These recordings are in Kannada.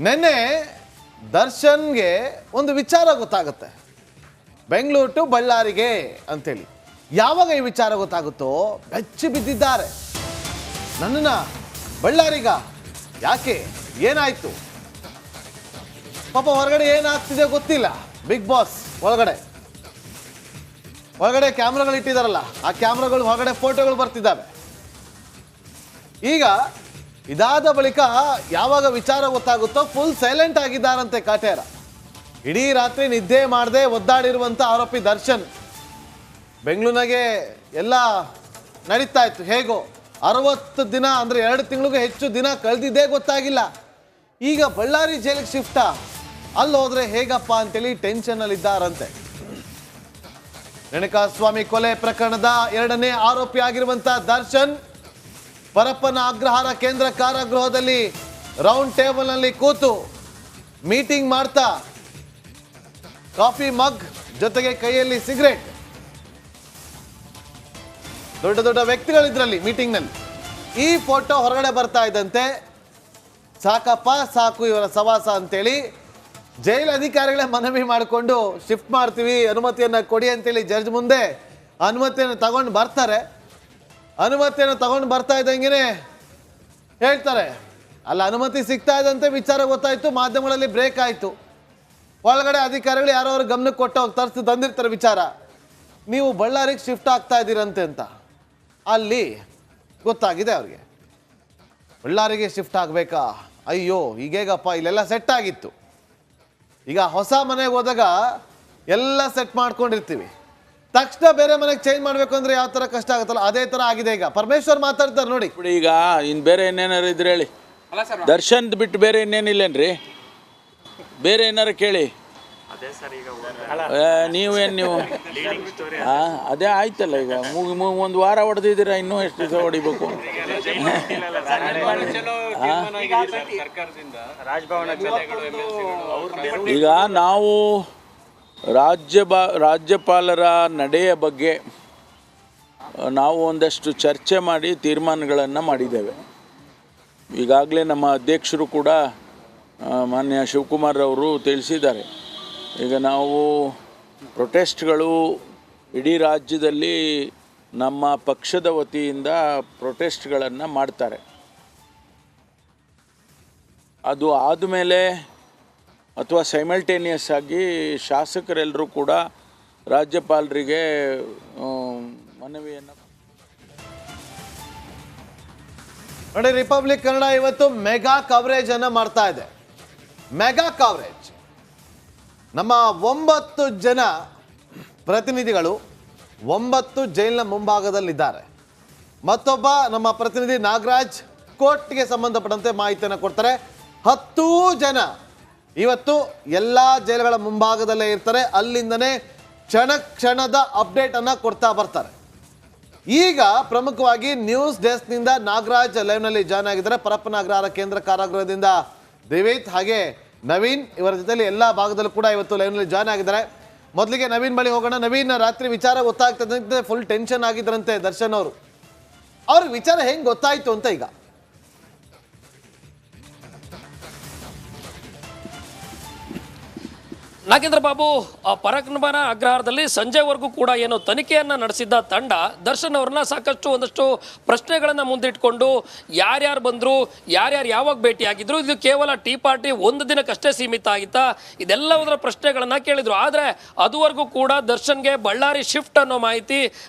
ನೆನ್ನೆ ದರ್ಶನ್ಗೆ ಒಂದು ವಿಚಾರ ಗೊತ್ತಾಗುತ್ತೆ, ಬೆಂಗಳೂರು ಟು ಬಳ್ಳಾರಿಗೆ ಅಂತೇಳಿ. ಯಾವಾಗ ಈ ವಿಚಾರ ಗೊತ್ತಾಗುತ್ತೋ ಬೆಚ್ಚಿ ಬಿದ್ದಿದ್ದಾರೆ. ನನ್ನನ್ನ ಬಳ್ಳಾರಿಗ ಯಾಕೆ, ಏನಾಯ್ತು, ಪಾಪ ಹೊರಗಡೆ ಏನಾಗ್ತಿದೆ ಗೊತ್ತಿಲ್ಲ. ಬಿಗ್ ಬಾಸ್ ಒಳಗಡೆ ಕ್ಯಾಮ್ರಾಗಳು ಇಟ್ಟಿದಾರಲ್ಲ, ಆ ಕ್ಯಾಮ್ರಾಗಳು ಹೊರಗಡೆ ಫೋಟೋಗಳು ಬರ್ತಿದ್ದಾವೆ. ಈಗ ಇದಾದ ಬಳಿಕ ಯಾವಾಗ ವಿಚಾರ ಗೊತ್ತಾಗುತ್ತೋ ಫುಲ್ ಸೈಲೆಂಟ್ ಆಗಿದ್ದಾರಂತೆ ಕಾಟೇರ. ಇಡೀ ರಾತ್ರಿ ನಿದ್ದೆ ಮಾಡದೆ ಒದ್ದಾಡಿರುವಂಥ ಆರೋಪಿ ದರ್ಶನ್. ಬೆಂಗಳೂರಿನಾಗೆ ಎಲ್ಲ ನಡೀತಾ ಇತ್ತು ಹೇಗೋ, 60 ದಿನ ಅಂದರೆ 2 ತಿಂಗಳಿಗೂ ಹೆಚ್ಚು ದಿನ ಕಳೆದಿದ್ದೇ ಗೊತ್ತಾಗಿಲ್ಲ. ಈಗ ಬಳ್ಳಾರಿ ಜೈಲಿಗೆ ಶಿಫ್ಟಾ, ಅಲ್ಲಿ ಹೋದ್ರೆ ಹೇಗಪ್ಪ ಅಂತೇಳಿ ಟೆನ್ಷನ್ನಲ್ಲಿದ್ದಾರಂತೆ. ರೇಣುಕಾಸ್ವಾಮಿ ಕೊಲೆ ಪ್ರಕರಣದ 2ನೇ ಆರೋಪಿ ಆಗಿರುವಂಥ ದರ್ಶನ್ ಪರಪ್ಪನ ಅಗ್ರಹಾರ ಕೇಂದ್ರ ಕಾರಾಗೃಹದಲ್ಲಿ ರೌಂಡ್ ಟೇಬಲ್ನಲ್ಲಿ ಕೂತು ಮೀಟಿಂಗ್ ಮಾಡ್ತಾ, ಕಾಫಿ ಮಗ್ ಜೊತೆಗೆ ಕೈಯಲ್ಲಿ ಸಿಗರೇಟ್. ದೊಡ್ಡ ದೊಡ್ಡ ವ್ಯಕ್ತಿಗಳಿದ್ರಲ್ಲಿ ಮೀಟಿಂಗ್ನಲ್ಲಿ. ಈ ಫೋಟೋ ಹೊರಗಡೆ ಬರ್ತಾ ಇದ್ದಂತೆ ಸಾಕಪ್ಪ ಸಾಕು ಇವರ ಸವಾಸ ಅಂತೇಳಿ ಜೈಲು ಅಧಿಕಾರಿಗಳೇ ಮನವಿ ಮಾಡಿಕೊಂಡು ಶಿಫ್ಟ್ ಮಾಡ್ತೀವಿ, ಅನುಮತಿಯನ್ನು ಕೊಡಿ ಅಂತೇಳಿ ಜಡ್ಜ್ ಮುಂದೆ ಅನುಮತಿಯನ್ನು ತಗೊಂಡು ಬರ್ತಾರೆ. ಅನುಮತಿಯನ್ನು ತಗೊಂಡು ಬರ್ತಾ ಇದ್ದಂಗೆ ಹೇಳ್ತಾರೆ, ಅಲ್ಲ ಅನುಮತಿ ಸಿಗ್ತಾ ಇದ್ದಂತೆ ವಿಚಾರ ಗೊತ್ತಾಯಿತು, ಮಾಧ್ಯಮಗಳಲ್ಲಿ ಬ್ರೇಕ್ ಆಯಿತು. ಒಳಗಡೆ ಅಧಿಕಾರಿಗಳು ಯಾರೋ ಅವ್ರ ಗಮನಕ್ಕೆ ಕೊಟ್ಟು ತರಿಸಿ ತಂದಿರ್ತಾರೆ ವಿಚಾರ, ನೀವು ಬಳ್ಳಾರಿಗೆ ಶಿಫ್ಟ್ ಆಗ್ತಾ ಇದ್ದೀರಂತೆ ಅಂತ. ಅಲ್ಲಿ ಗೊತ್ತಾಗಿದೆ ಅವ್ರಿಗೆ, ಬಳ್ಳಾರಿಗೆ ಶಿಫ್ಟ್ ಆಗಬೇಕಾ, ಅಯ್ಯೋ ಈಗೇಗಪ್ಪ, ಇಲ್ಲೆಲ್ಲ ಸೆಟ್ ಆಗಿತ್ತು. ಈಗ ಹೊಸ ಮನೆಗೆ ಹೋದಾಗ ಎಲ್ಲ ಸೆಟ್ ಮಾಡ್ಕೊಂಡಿರ್ತೀವಿ, ತಕ್ಷಣ ಬೇರೆ ಮನೆಗೆ ಚೇಂಜ್ ಮಾಡಬೇಕು ಅಂದರೆ ಯಾವ ಥರ ಕಷ್ಟ ಆಗುತ್ತಲ್ಲ, ಅದೇ ಥರ ಆಗಿದೆ. ಈಗ ಪರಮೇಶ್ವರ್ ಮಾತಾಡ್ತಾರೆ ನೋಡಿ. ಈಗ ಇನ್ನು ಬೇರೆ ಇನ್ನೇನಾರು ಇದ್ರೆ ಹೇಳಿ, ದರ್ಶನ್ದು ಬಿಟ್ಟು ಬೇರೆ ಇನ್ನೇನಿಲ್ಲೇನ್ರಿ, ಬೇರೆ ಏನಾರು ಕೇಳಿ. ನೀವು ಅದೇ ಆಯ್ತಲ್ಲ, ಈಗ ಒಂದು ವಾರ ಹೊಡೆದಿದ್ದೀರಾ, ಇನ್ನೂ ಎಷ್ಟು ದಿವಸ ಹೊಡಿಬೇಕು? ಈಗ ನಾವು ರಾಜ್ಯಪಾಲರ ನಡೆಯ ಬಗ್ಗೆ ನಾವು ಒಂದಷ್ಟು ಚರ್ಚೆ ಮಾಡಿ ತೀರ್ಮಾನಗಳನ್ನು ಮಾಡಿದ್ದೇವೆ. ಈಗಾಗಲೇ ನಮ್ಮ ಅಧ್ಯಕ್ಷರು ಕೂಡ ಮಾನ್ಯ ಶಿವಕುಮಾರ್ ಅವರು ತಿಳಿಸಿದ್ದಾರೆ. ಈಗ ನಾವು ಪ್ರೊಟೆಸ್ಟ್ಗಳು ಇಡೀ ರಾಜ್ಯದಲ್ಲಿ ನಮ್ಮ ಪಕ್ಷದ ವತಿಯಿಂದ ಪ್ರೊಟೆಸ್ಟ್ಗಳನ್ನು ಮಾಡ್ತಾರೆ. ಅದು ಆದಮೇಲೆ ಅಥವಾ ಸೈಮಲ್ಟೇನಿಯಸ್ ಆಗಿ ಶಾಸಕರೆಲ್ಲರೂ ಕೂಡ ರಾಜ್ಯಪಾಲರಿಗೆ ಮನವಿಯನ್ನು ನೋಡಿ. ರಿಪಬ್ಲಿಕ್ ಕನ್ನಡ ಇವತ್ತು ಮೆಗಾ ಕವರೇಜ್ ಅನ್ನು ಮಾಡ್ತಾ ಇದೆ. Mega coverage. ನಮ್ಮ 9 ಜನ ಪ್ರತಿನಿಧಿಗಳು 9 ಜೈಲಿನ ಮುಂಭಾಗದಲ್ಲಿದ್ದಾರೆ. ಮತ್ತೊಬ್ಬ ನಮ್ಮ ಪ್ರತಿನಿಧಿ ನಾಗರಾಜ್ ಕೋರ್ಟ್ಗೆ ಸಂಬಂಧಪಟ್ಟಂತೆ ಮಾಹಿತಿಯನ್ನು ಕೊಡ್ತಾರೆ. 10 ಜನ ಇವತ್ತು ಎಲ್ಲ ಜೈಲುಗಳ ಮುಂಭಾಗದಲ್ಲೇ ಇರ್ತಾರೆ. ಅಲ್ಲಿಂದನೇ ಕ್ಷಣದ ಅಪ್ಡೇಟ್ ಅನ್ನ ಕೊಡ್ತಾ ಬರ್ತಾರೆ. ಈಗ ಪ್ರಮುಖವಾಗಿ ನ್ಯೂಸ್ ಡೆಸ್ಕ್ನಿಂದ ನಾಗರಾಜ್ ಲೈವ್ನಲ್ಲಿ ಜಾಯ್ನ್ ಆಗಿದ್ದಾರೆ. ಪರಪ್ಪನ ಅಗ್ರಹಾರ ಕೇಂದ್ರ ಕಾರಾಗೃಹದಿಂದ ದಿವೇತ್ ಹಾಗೆ ನವೀನ್ ಇವರ ಜೊತೆಲಿ ಎಲ್ಲ ಭಾಗದಲ್ಲೂ ಕೂಡ ಇವತ್ತು ಲೈವ್ನಲ್ಲಿ ಜಾಯ್ನ್ ಆಗಿದ್ದಾರೆ. ಮೊದಲಿಗೆ ನವೀನ್ ಬಳಿ ಹೋಗೋಣ. ನವೀನ್, ರಾತ್ರಿ ವಿಚಾರ ಗೊತ್ತಾಗ್ತದಂತೆ ಫುಲ್ ಟೆನ್ಷನ್ ಆಗಿದ್ರಂತೆ ದರ್ಶನ್ ಅವರು. ಅವ್ರಿಗೆ ವಿಚಾರ ಹೆಂಗೆ ಗೊತ್ತಾಯ್ತು ಅಂತ ಈಗ? ನಾಗೇಂದ್ರ ಬಾಬು, ಪರಪ್ಪನ ಅಗ್ರಹಾರದಲ್ಲಿ ಸಂಜೆವರೆಗೂ ಕೂಡ ಏನು ತನಿಖೆಯನ್ನು ನಡೆಸಿದ್ದ ತಂಡ ದರ್ಶನ್ ಅವ್ರನ್ನ ಸಾಕಷ್ಟು ಒಂದಷ್ಟು ಪ್ರಶ್ನೆಗಳನ್ನು ಮುಂದಿಟ್ಕೊಂಡು ಯಾರ್ಯಾರು ಬಂದರು, ಯಾರ್ಯಾರು ಯಾವಾಗ ಭೇಟಿಯಾಗಿದ್ರು, ಇದು ಕೇವಲ ಟೀ ಪಾರ್ಟಿ ಒಂದು ದಿನಕ್ಕಷ್ಟೇ ಸೀಮಿತ ಆಗಿತ್ತಾ, ಇದೆಲ್ಲದರ ಪ್ರಶ್ನೆಗಳನ್ನು ಕೇಳಿದ್ರು. ಆದರೆ ಅದುವರೆಗೂ ಕೂಡ ದರ್ಶನ್ಗೆ ಬಳ್ಳಾರಿ ಶಿಫ್ಟ್ ಅನ್ನೋ ಮಾಹಿತಿ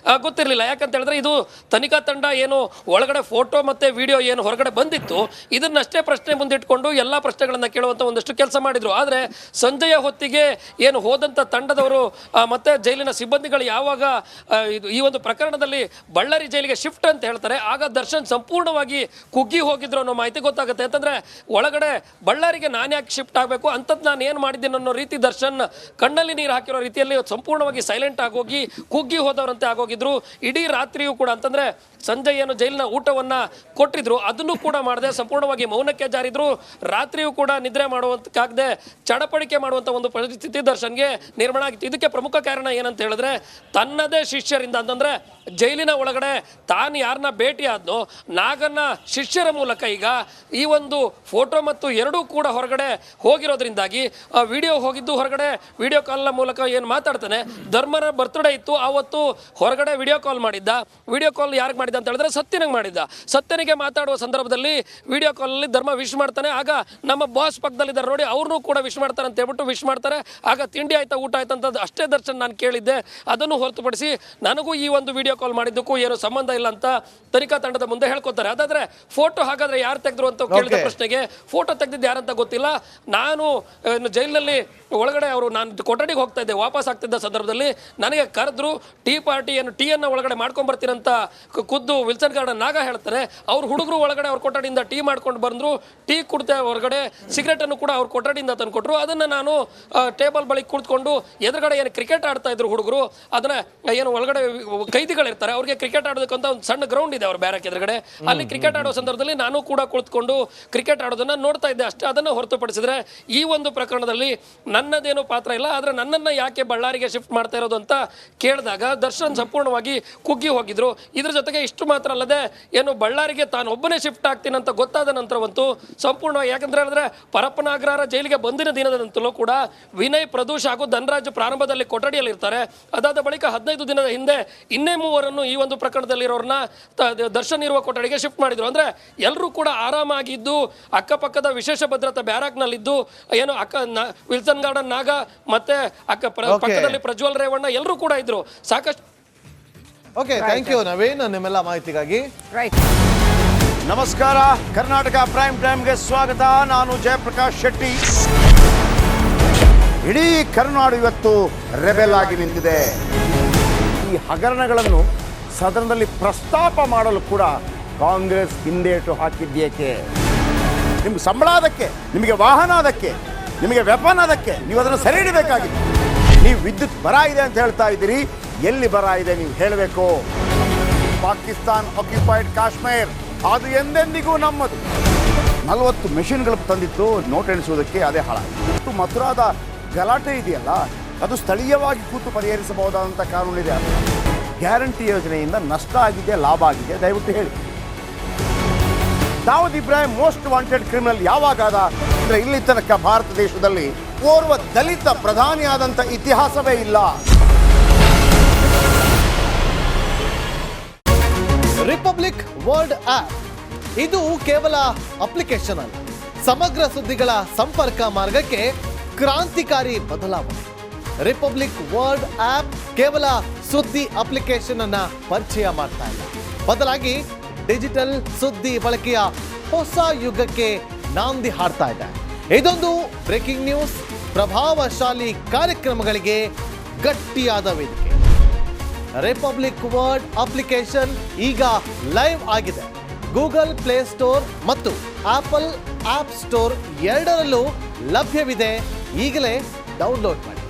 ಗೊತ್ತಿರಲಿಲ್ಲ. ಯಾಕಂತ ಹೇಳಿದ್ರೆ ಇದು ತನಿಖಾ ತಂಡ ಏನು ಒಳಗಡೆ ಫೋಟೋ ಮತ್ತು ವಿಡಿಯೋ ಏನು ಹೊರಗಡೆ ಬಂದಿತ್ತು, ಇದನ್ನಷ್ಟೇ ಪ್ರಶ್ನೆ ಮುಂದಿಟ್ಕೊಂಡು ಎಲ್ಲ ಪ್ರಶ್ನೆಗಳನ್ನು ಕೇಳುವಂಥ ಒಂದಷ್ಟು ಕೆಲಸ ಮಾಡಿದರು. ಆದರೆ ಸಂಜೆಯ ಹೊತ್ತಿಗೆ ಏನು ಹೋದಂಥ ತಂಡದವರು ಮತ್ತೆ ಜೈಲಿನ ಸಿಬ್ಬಂದಿಗಳು ಯಾವಾಗ ಈ ಒಂದು ಪ್ರಕರಣದಲ್ಲಿ ಬಳ್ಳಾರಿ ಜೈಲಿಗೆ ಶಿಫ್ಟ್ ಅಂತ ಹೇಳ್ತಾರೆ, ಆಗ ದರ್ಶನ್ ಸಂಪೂರ್ಣವಾಗಿ ಕುಗ್ಗಿ ಹೋಗಿದ್ರು ಅನ್ನೋ ಮಾಹಿತಿ ಗೊತ್ತಾಗುತ್ತೆ. ಅಂತಂದ್ರೆ ಒಳಗಡೆ ಬಳ್ಳಾರಿಗೆ ನಾನು ಯಾಕೆ ಶಿಫ್ಟ್ ಆಗಬೇಕು ಅಂಥದ್ದು ನಾನು ಏನು ಮಾಡಿದ್ದೀನಿ ಅನ್ನೋ ರೀತಿ ದರ್ಶನ್ ಕಣ್ಣಲ್ಲಿ ನೀರು ಹಾಕಿರೋ ರೀತಿಯಲ್ಲಿ ಸಂಪೂರ್ಣವಾಗಿ ಸೈಲೆಂಟ್ ಆಗೋಗಿ ಕುಗ್ಗಿ ಹೋದವರಂತೆ ಆಗೋಗಿದ್ರು. ಇಡೀ ರಾತ್ರಿಯೂ ಕೂಡ ಅಂತಂದ್ರೆ ಸಂಜೆ ಏನು ಜೈಲಿನ ಊಟವನ್ನು ಕೊಟ್ಟಿದ್ರು ಅದನ್ನು ಕೂಡ ಮಾಡದೆ ಸಂಪೂರ್ಣವಾಗಿ ಮೌನಕ್ಕೆ ಜಾರಿದ್ರು. ರಾತ್ರಿಯೂ ಕೂಡ ನಿದ್ರೆ ಮಾಡುವಂತಕ್ಕಾಗದೆ ಚಡಪಡಿಕೆ ಮಾಡುವಂಥ ಒಂದು ಪರಿಸ್ಥಿತಿ ದರ್ಶನ್ಗೆ ನಿರ್ಮಾಣ ಆಗಿತ್ತು. ಇದಕ್ಕೆ ಪ್ರಮುಖ ಕಾರಣ ಏನಂತ ಹೇಳಿದ್ರೆ ತನ್ನದೇ ಶಿಷ್ಯರಿಂದ ಅಂತಂದ್ರೆ ಜೈಲಿನ ಒಳಗಡೆ ತಾನು ಯಾರನ್ನ ಭೇಟಿ ಆದ್ನೋ ನಾಗನ್ನ ಶಿಷ್ಯರ ಮೂಲಕ ಈಗ ಈ ಒಂದು ಫೋಟೋ ಮತ್ತು ಎರಡೂ ಕೂಡ ಹೊರಗಡೆ ಹೋಗಿರೋದ್ರಿಂದಾಗಿ ವಿಡಿಯೋ ಹೋಗಿದ್ದು ಹೊರಗಡೆ ವಿಡಿಯೋ ಕಾಲ್ನ ಮೂಲಕ ಏನು ಮಾತಾಡ್ತಾನೆ. ಧರ್ಮರ ಬರ್ತ್ಡೇ ಇತ್ತು, ಆವತ್ತು ಹೊರಗಡೆ ವಿಡಿಯೋ ಕಾಲ್ ಮಾಡಿದ್ದ. ವಿಡಿಯೋ ಕಾಲ್ ಯಾರಿಗೆ ಮಾಡಿದ್ದ ಅಂತ ಹೇಳಿದ್ರೆ ಸತ್ಯನಿಗೆ ಮಾಡಿದ್ದ. ಸತ್ಯನಿಗೆ ಮಾತಾಡುವ ಸಂದರ್ಭದಲ್ಲಿ ವಿಡಿಯೋ ಕಾಲಲ್ಲಿ ಧರ್ಮ ವಿಶ್ ಮಾಡ್ತಾನೆ. ಆಗ ನಮ್ಮ ಬಾಸ್ ಪಕ್ಕದಲ್ಲಿದ್ದಾರೆ ನೋಡಿ, ಅವ್ರನ್ನೂ ಕೂಡ ವಿಶ್ ಮಾಡ್ತಾರೆ ಅಂತ ಹೇಳ್ಬಿಟ್ಟು ವಿಶ್ ಮಾಡ್ತಾರೆ. ಆಗ ತಿಂಡಿ ಆಯ್ತಾ ಊಟ ಆಯ್ತಾ ಅಂತ ಅಷ್ಟೇ ದರ್ಶನ್ ನಾನು ಕೇಳಿದ್ದೆ. ಅದನ್ನು ಹೊರತುಪಡಿಸಿ ನನಗೂ ಈ ಒಂದು ವಿಡಿಯೋ ಕಾಲ್ ಮಾಡಿದ್ದಕ್ಕೂ ಏನೋ ಸಂಬಂಧ ಇಲ್ಲ ಅಂತ ತನಿಖಾ ತಂಡದ ಮುಂದೆ ಹೇಳ್ಕೊತಾರೆ. ಅದಾದ್ರೆ ಫೋಟೋ ಹಾಗಾದ್ರೆ ಯಾರು ತೆಗೆದ್ರು ಅಂತ ಕೇಳಿದ ಪ್ರಶ್ನೆಗೆ ಫೋಟೋ ತೆಗೆದಿದ್ದು ಯಾರಂತ ಗೊತ್ತಿಲ್ಲ. ನಾನು ಜೈಲಿನಲ್ಲಿ ಒಳಗಡೆ ಅವರು ನಾನು ಕೊಠಡಿಗೆ ಹೋಗ್ತಾ ಇದ್ದೆ, ವಾಪಸ್ ಆಗ್ತಿದ್ದ ಸಂದರ್ಭದಲ್ಲಿ ನನಗೆ ಕರೆದ್ರು. ಟೀ ಟೀಯನ್ನು ಒಳಗಡೆ ಮಾಡ್ಕೊಂಡ್ ಬರ್ತೀರಂತ ಖುದ್ದು ವಿಲ್ಸನ್ ಗಾರ್ಡನ್ ನಾಗ ಹೇಳ್ತಾರೆ. ಅವ್ರ ಹುಡುಗರು ಒಳಗಡೆ ಅವ್ರ ಕೊಠಡಿಯಿಂದ ಟೀ ಮಾಡ್ಕೊಂಡು ಬಂದ್ರು. ಟೀ ಕುಡ್ತೆ ಹೊರಗಡೆ ಸಿಗರೇಟನ್ನು ಕೂಡ ಅವ್ರ ಕೊಠಡಿಯಿಂದ ತಂದುಕೊಟ್ರು. ಅದನ್ನು ನಾನು ಟೇಬಲ್ ಬಳಿ ಕುಳಿತುಕೊಂಡು ಎದುರುಗಡೆ ಏನು ಕ್ರಿಕೆಟ್ ಆಡ್ತಾ ಇದ್ರು ಹುಡುಗರು, ಅದನ್ನ ಏನು ಒಳಗಡೆ ಕೈದಿಗಳಿರ್ತಾರೆ ಅವ್ರಿಗೆ ಕ್ರಿಕೆಟ್ ಆಡೋದಕ್ಕಂತ ಒಂದು ಸಣ್ಣ ಗ್ರೌಂಡ್ ಇದೆ ಅವ್ರ ಬ್ಯಾರಕ್ ಎದುರುಗಡೆ. ಅಲ್ಲಿ ಕ್ರಿಕೆಟ್ ಆಡೋ ಸಂದರ್ಭದಲ್ಲಿ ನಾನು ಕೂಡ ಕುಳಿತುಕೊಂಡು ಕ್ರಿಕೆಟ್ ಆಡೋದನ್ನ ನೋಡ್ತಾ ಇದ್ದೆ ಅಷ್ಟೇ. ಅದನ್ನು ಹೊರತುಪಡಿಸಿದ್ರೆ ಈ ಒಂದು ಪ್ರಕರಣದಲ್ಲಿ ನನ್ನದೇನು ಪಾತ್ರ ಇಲ್ಲ. ಆದರೆ ನನ್ನನ್ನು ಯಾಕೆ ಬಳ್ಳಾರಿಗೆ ಶಿಫ್ಟ್ ಮಾಡ್ತಾ ಇರೋದು ಅಂತ ಕೇಳಿದಾಗ ದರ್ಶನ್ ಸಂಪೂರ್ಣವಾಗಿ ಕುಗ್ಗಿ ಹೋಗಿದ್ರು. ಇದ್ರ ಜೊತೆಗೆ ಇಷ್ಟು ಮಾತ್ರ ಅಲ್ಲದೆ ಏನು ಬಳ್ಳಾರಿಗೆ ತಾನು ಒಬ್ಬನೇ ಶಿಫ್ಟ್ ಆಗ್ತೀನಿ ಅಂತ ಗೊತ್ತಾದ ನಂತರವಂತೂ ಸಂಪೂರ್ಣವಾಗಿ, ಯಾಕಂದ್ರೆ ಹೇಳಿದ್ರೆ ಪರಪ್ಪನ ಅಗ್ರಹಾರ ಜೈಲಿಗೆ ಬಂದಿನ ದಿನದಂತಲೂ ಕೂಡ ವಿನಯ್, ಪ್ರದೂಷ್ ಹಾಗೂ ಧನರಾಜ್ ಪ್ರಾರಂಭದಲ್ಲಿ ಕೊಠಡಿಯಲ್ಲಿ ಇರ್ತಾರೆ. ಅದಾದ ಬಳಿಕ 15 ದಿನದ ಹಿಂದೆ ಇನ್ನೇ ಮೂವರನ್ನು ಈ ಒಂದು ಪ್ರಕರಣದಲ್ಲಿರೋರನ್ನ ದರ್ಶನ್ ಇರುವ ಕೊಠಡಿಗೆ ಶಿಫ್ಟ್ ಮಾಡಿದ್ರು. ಅಂದ್ರೆ ಎಲ್ಲರೂ ಕೂಡ ಆರಾಮಾಗಿದ್ದು ಅಕ್ಕಪಕ್ಕದ ವಿಶೇಷ ಭದ್ರತಾ ಬ್ಯಾರಾಕ್ನಲ್ಲಿದ್ದು ಏನು ವಿಲ್ಸನ್ ಗಾರ್ಡನ್ ನಾಗ ಮತ್ತೆ ಪಕ್ಕದಲ್ಲಿ ಪ್ರಜ್ವಲ್ ರೇವಣ್ಣ ಎಲ್ಲರೂ ಕೂಡ ಇದ್ರು. ಸಾಕಷ್ಟು ಓಕೆ, ಥ್ಯಾಂಕ್ ಯು ನವೀನ್ ನಿಮ್ಮೆಲ್ಲ ಮಾಹಿತಿಗಾಗಿ. ನಮಸ್ಕಾರ, ಕರ್ನಾಟಕ ಪ್ರೈಮ್ ಟೈಮ್ಗೆ ಸ್ವಾಗತ. ನಾನು ಜಯಪ್ರಕಾಶ್ ಶೆಟ್ಟಿ. ಇಡೀ ಕರುನಾಡು ಇವತ್ತು ರೆಬೆಲ್ ಆಗಿ ನಿಂತಿದೆ. ಈ ಹಗರಣಗಳನ್ನು ಸದನದಲ್ಲಿ ಪ್ರಸ್ತಾಪ ಮಾಡಲು ಕೂಡ ಕಾಂಗ್ರೆಸ್ ಹಿಂದೇಟು ಹಾಕಿದ್ದೇಕೆ? ನಿಮ್ಗೆ ಸಂಬಳ ಅದಕ್ಕೆ, ನಿಮಗೆ ವಾಹನ ಅದಕ್ಕೆ, ನಿಮಗೆ ವೆಪನ್ ಅದಕ್ಕೆ, ನೀವು ಅದನ್ನು ಸರಿ ಇಡಬೇಕಾಗಿತ್ತು. ನೀವು ವಿದ್ಯುತ್ ಬರ ಇದೆ ಅಂತ ಹೇಳ್ತಾ ಇದ್ದೀರಿ, ಎಲ್ಲಿ ಬರ ಇದೆ ನೀವು ಹೇಳಬೇಕು. ಪಾಕಿಸ್ತಾನ್ ಆಕ್ಯುಪೈಡ್ ಕಾಶ್ಮೀರ್ ಅದು ಎಂದೆಂದಿಗೂ ನಮ್ಮದು. 40 ಮೆಷಿನ್ಗಳು ತಂದಿತ್ತು ನೋಟ್ ಎಣಿಸುವುದಕ್ಕೆ, ಅದೇ ಹಾಳಾಯಿತು. ಮಥುರಾದ ಗಲಾಟೆ ಇದೆಯಲ್ಲ, ಅದು ಸ್ಥಳೀಯವಾಗಿ ಕೂತು ಪರಿಹರಿಸಬಹುದಾದಂಥ ಕಾನೂನಿದೆ. ಗ್ಯಾರಂಟಿ ಯೋಜನೆಯಿಂದ ನಷ್ಟ ಆಗಿದೆ, ಲಾಭ ಆಗಿದೆ, ದಯವಿಟ್ಟು ಹೇಳಿ. Dawood Ibrahim most wanted criminal ಯಾವಾಗಾದ ಅಂದರೆ ಇಲ್ಲಿ ತನಕ ಭಾರತ ದೇಶದಲ್ಲಿ ಓರ್ವ ದಲಿತ ಪ್ರಧಾನಿಯಾದಂಥ ಇತಿಹಾಸವೇ ಇಲ್ಲ. ರಿಪಬ್ಲಿಕ್ ವರ್ಲ್ಡ್ ಆಪ್ ಇದು ಕೇವಲ ಅಪ್ಲಿಕೇಶನ್ ಅಲ್ಲ, ಸಮಗ್ರ ಸುದ್ದಿಗಳ ಸಂಪರ್ಕ ಮಾರ್ಗಕ್ಕೆ ಕ್ರಾಂತಿಕಾರಿ ಬದಲಾವಣೆ. ರಿಪಬ್ಲಿಕ್ ವರ್ಲ್ಡ್ ಆಪ್ ಕೇವಲ ಸುದ್ದಿ ಅಪ್ಲಿಕೇಶನ್ ಅನ್ನ ಪರಿಚಯ ಮಾಡ್ತಾ ಇಲ್ಲ, ಬದಲಾಗಿ ಡಿಜಿಟಲ್ ಸುದ್ದಿ ಬಳಕೆಯ ಹೊಸ ಯುಗಕ್ಕೆ ನಾಂದಿ ಹಾಡ್ತಾ ಇದೆ. ಇದೊಂದು ಬ್ರೇಕಿಂಗ್ ನ್ಯೂಸ್, ಪ್ರಭಾವಶಾಲಿ ಕಾರ್ಯಕ್ರಮಗಳಿಗೆ ಗಟ್ಟಿಯಾದ ವೇದಿಕೆ. ರಿಪಬ್ಲಿಕ್ ವರ್ಲ್ಡ್ ಅಪ್ಲಿಕೇಶನ್ ಈಗ ಲೈವ್ ಆಗಿದೆ. ಗೂಗಲ್ ಪ್ಲೇ ಸ್ಟೋರ್ ಮತ್ತು ಆಪಲ್ ಆಪ್ ಸ್ಟೋರ್ ಎರಡರಲ್ಲೂ ಲಭ್ಯವಿದೆ. ಈಗಲೇ ಡೌನ್ಲೋಡ್ ಮಾಡಿ.